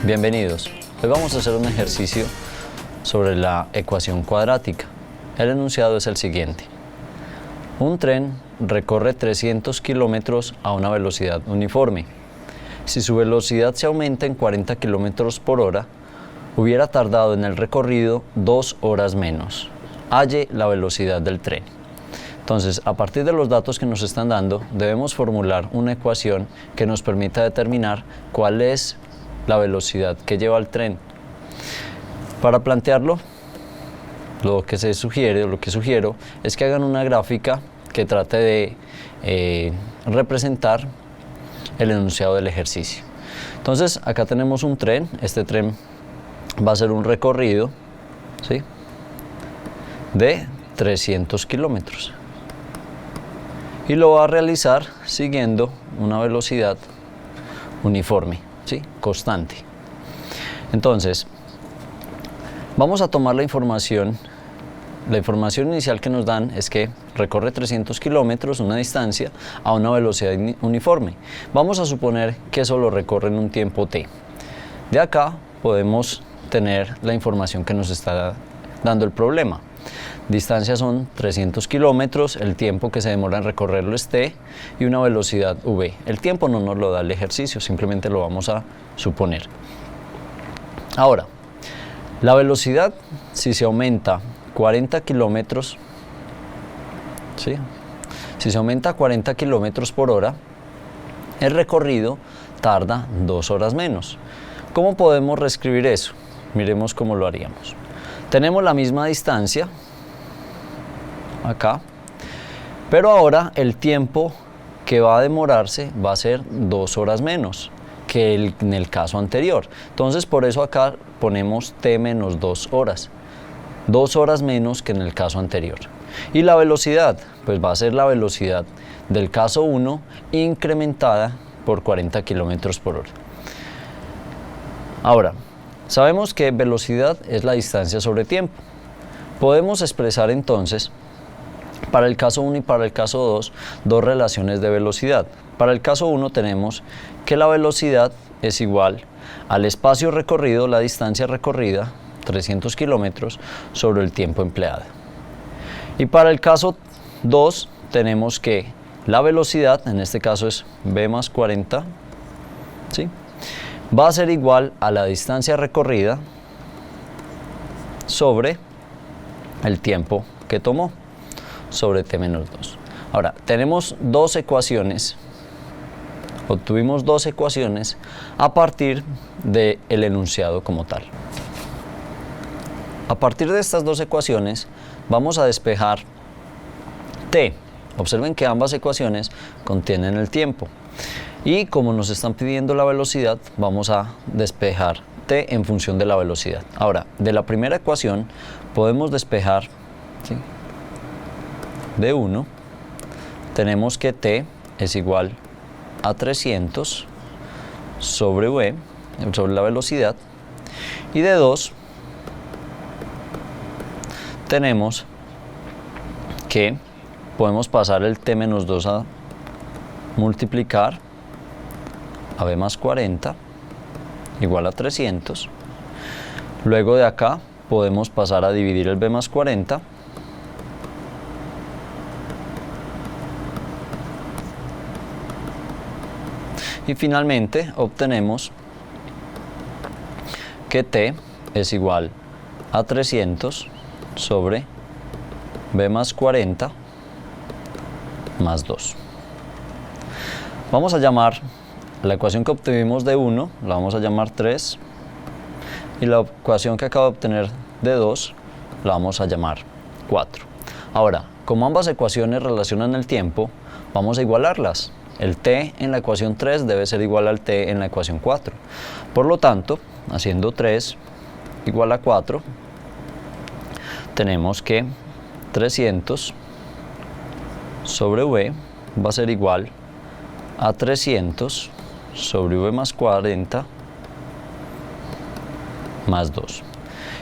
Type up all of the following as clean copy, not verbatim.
Bienvenidos. Hoy vamos a hacer un ejercicio sobre la ecuación cuadrática. El enunciado es el siguiente. Un tren recorre 300 kilómetros a una velocidad uniforme. Si su velocidad se aumenta en 40 kilómetros por hora, hubiera tardado en el recorrido 2 horas menos. Halle la velocidad del tren. Entonces, a partir de los datos que nos están dando, debemos formular una ecuación que nos permita determinar cuál es la velocidad que lleva el tren. Para plantearlo, lo que sugiero es que hagan una gráfica que trate de representar el enunciado del ejercicio. Entonces, acá tenemos un tren. Este tren va a ser un recorrido, ¿sí?, de 300 kilómetros y lo va a realizar siguiendo una velocidad uniforme, ¿sí?, constante. Entonces, vamos a tomar la información inicial que nos dan es que recorre 300 kilómetros, una distancia, a una velocidad uniforme. Vamos a suponer que eso lo recorre en un tiempo t. De acá podemos tener la información que nos está dando el problema. Distancia son 300 kilómetros, el tiempo que se demora en recorrerlo es t y una velocidad v. El tiempo no nos lo da el ejercicio, simplemente lo vamos a suponer. Ahora, la velocidad, si se aumenta 40 kilómetros, ¿sí?, si se aumenta a 40 kilómetros por hora, el recorrido tarda 2 horas menos. ¿Cómo podemos reescribir eso? Miremos cómo lo haríamos. Tenemos la misma distancia acá, pero ahora el tiempo que va a demorarse va a ser 2 horas menos que en el caso anterior. Entonces, por eso acá ponemos t menos 2 horas. 2 horas menos que en el caso anterior. Y la velocidad, pues va a ser la velocidad del caso 1 incrementada por 40 kilómetros por hora. Ahora, sabemos que velocidad es la distancia sobre tiempo. Podemos expresar entonces, para el caso 1 y para el caso 2, dos relaciones de velocidad. Para el caso 1 tenemos que la velocidad es igual al espacio recorrido, la distancia recorrida, 300 kilómetros, sobre el tiempo empleado. Y para el caso 2 tenemos que la velocidad, en este caso es v más 40, ¿sí?, va a ser igual a la distancia recorrida sobre el tiempo que tomó, sobre t menos 2. Ahora, tenemos dos ecuaciones, obtuvimos dos ecuaciones a partir del enunciado como tal. A partir de estas dos ecuaciones vamos a despejar t. Observen que ambas ecuaciones contienen el tiempo. Y como nos están pidiendo la velocidad, vamos a despejar t en función de la velocidad. Ahora, de la primera ecuación podemos despejar, ¿sí?, de 1, tenemos que t es igual a 300 sobre v, sobre la velocidad, y de 2 tenemos que podemos pasar el t menos 2 a multiplicar a v más 40 igual a 300. Luego de acá podemos pasar a dividir el v más 40 y finalmente obtenemos que t es igual a 300 sobre v más 40 más 2. Vamos a llamar la ecuación que obtuvimos de 1, la vamos a llamar 3, y la ecuación que acabo de obtener de 2 la vamos a llamar 4. Ahora, como ambas ecuaciones relacionan el tiempo, vamos a igualarlas. El t en la ecuación 3 debe ser igual al t en la ecuación 4. Por lo tanto, haciendo 3 igual a 4, tenemos que 300 sobre v va a ser igual a 300 sobre v más 40 más 2.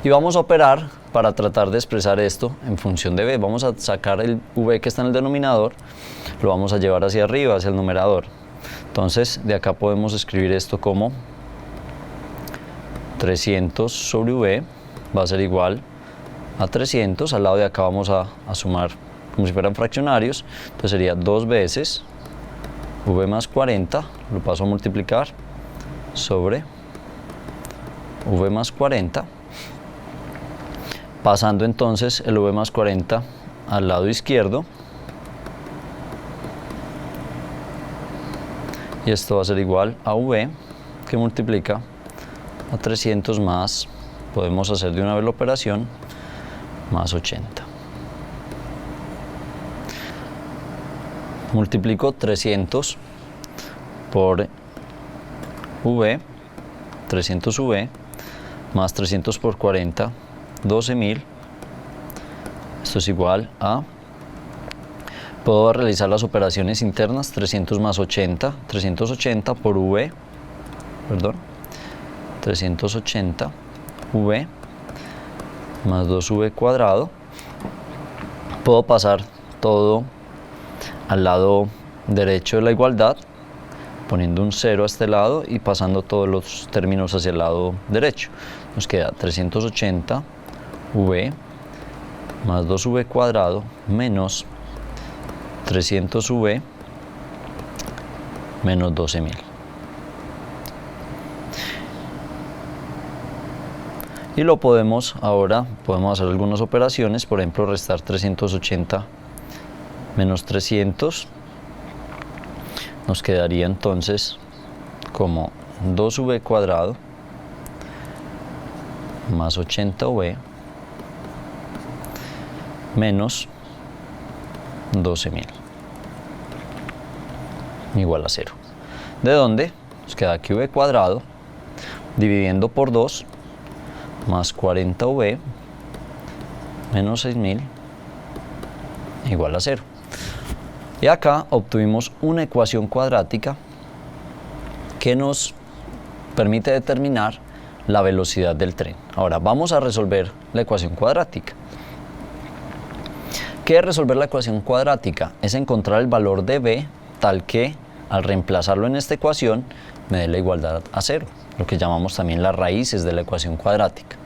Y vamos a operar para tratar de expresar esto en función de b, vamos a sacar el v que está en el denominador, lo vamos a llevar hacia arriba, hacia el numerador. Entonces, de acá podemos escribir esto como 300 sobre v va a ser igual a 300. Al lado de acá vamos a sumar como si fueran fraccionarios. Entonces sería 2 veces v más 40, lo paso a multiplicar, sobre v más 40. Pasando entonces el v más 40 al lado izquierdo. Y esto va a ser igual a v, que multiplica a 300 más, podemos hacer de una vez la operación, más 80. Multiplico 300 por v, 300 v, más 300 por 40, 12.000. Esto es igual a, puedo realizar las operaciones internas, 300 más 80, 380 por v, perdón, 380 v más 2v cuadrado. Puedo pasar todo al lado derecho de la igualdad, poniendo un 0 a este lado y pasando todos los términos hacia el lado derecho. Nos queda 380 v más 2v cuadrado menos 300 v menos 12.000. Y lo podemos, ahora podemos hacer algunas operaciones, por ejemplo restar 380 menos 300, nos quedaría entonces como 2v cuadrado más 80v menos 12.000 igual a 0. ¿De dónde? Nos queda aquí v cuadrado dividiendo por 2 más 40v menos 6.000 igual a 0. Y acá obtuvimos una ecuación cuadrática que nos permite determinar la velocidad del tren. Ahora vamos a resolver la ecuación cuadrática. ¿Qué es resolver la ecuación cuadrática? Es encontrar el valor de b tal que al reemplazarlo en esta ecuación me dé la igualdad a 0, lo que llamamos también las raíces de la ecuación cuadrática.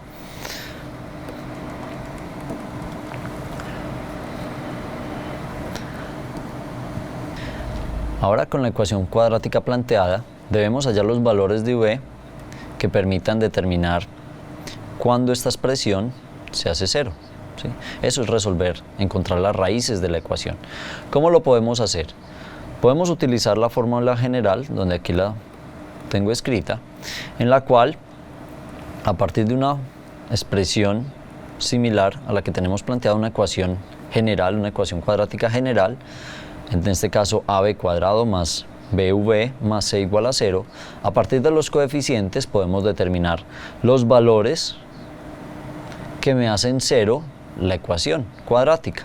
Ahora con la ecuación cuadrática planteada debemos hallar los valores de v que permitan determinar cuándo esta expresión se hace 0. ¿Sí? Eso es resolver, encontrar las raíces de la ecuación. ¿Cómo lo podemos hacer? Podemos utilizar la fórmula general, donde aquí la tengo escrita, en la cual a partir de una expresión similar a la que tenemos planteada, una ecuación general, una ecuación cuadrática general, en este caso ab cuadrado más bv más c igual a 0, a partir de los coeficientes podemos determinar los valores que me hacen 0 la ecuación cuadrática.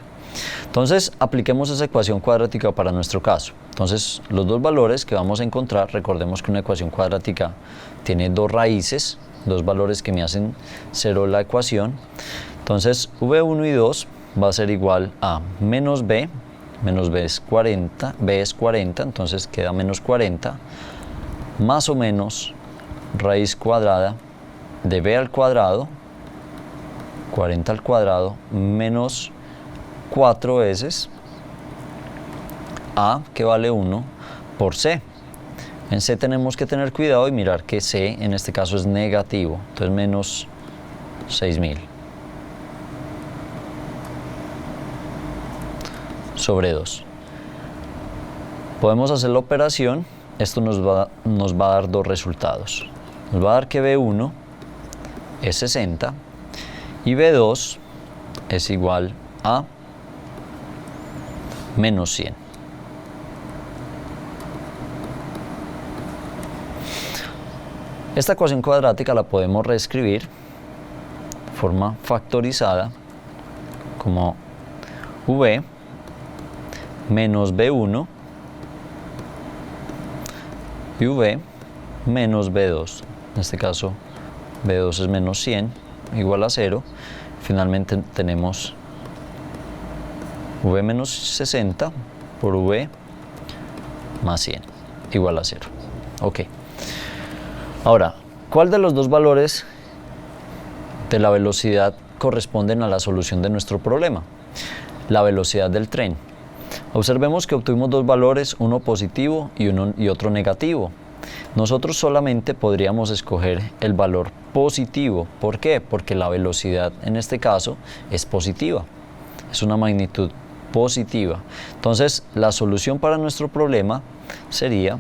Entonces apliquemos esa ecuación cuadrática para nuestro caso. Entonces los dos valores que vamos a encontrar, recordemos que una ecuación cuadrática tiene dos raíces, dos valores que me hacen 0 la ecuación. Entonces v1 y 2 va a ser igual a menos b es 40, b es 40, entonces queda menos 40, más o menos raíz cuadrada de b al cuadrado, 40 al cuadrado, menos 4 veces a, que vale 1, por c. En c tenemos que tener cuidado y mirar que c en este caso es negativo, entonces menos 6.000. Sobre 2. Podemos hacer la operación, esto nos va a dar dos resultados. Nos va a dar que B1 es 60 y B2 es igual a menos 100. Esta ecuación cuadrática la podemos reescribir de forma factorizada como V menos B1 y V menos B2. En este caso B2 es menos 100 igual a 0. Finalmente tenemos v menos 60 por v más 100 igual a 0. Ok. Ahora, ¿cuál de los dos valores de la velocidad corresponden a la solución de nuestro problema? La velocidad del tren. Observemos que obtuvimos dos valores, uno positivo y otro negativo. Nosotros solamente podríamos escoger el valor positivo. ¿Por qué? Porque la velocidad en este caso es positiva. Es una magnitud positiva. Entonces, la solución para nuestro problema sería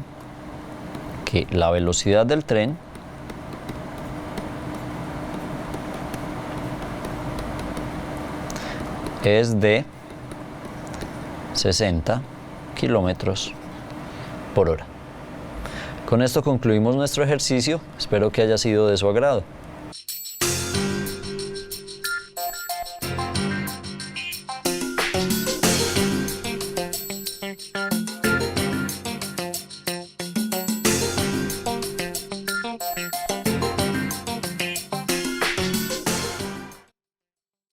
que la velocidad del tren es de 60 kilómetros por hora. Con esto concluimos nuestro ejercicio. Espero que haya sido de su agrado.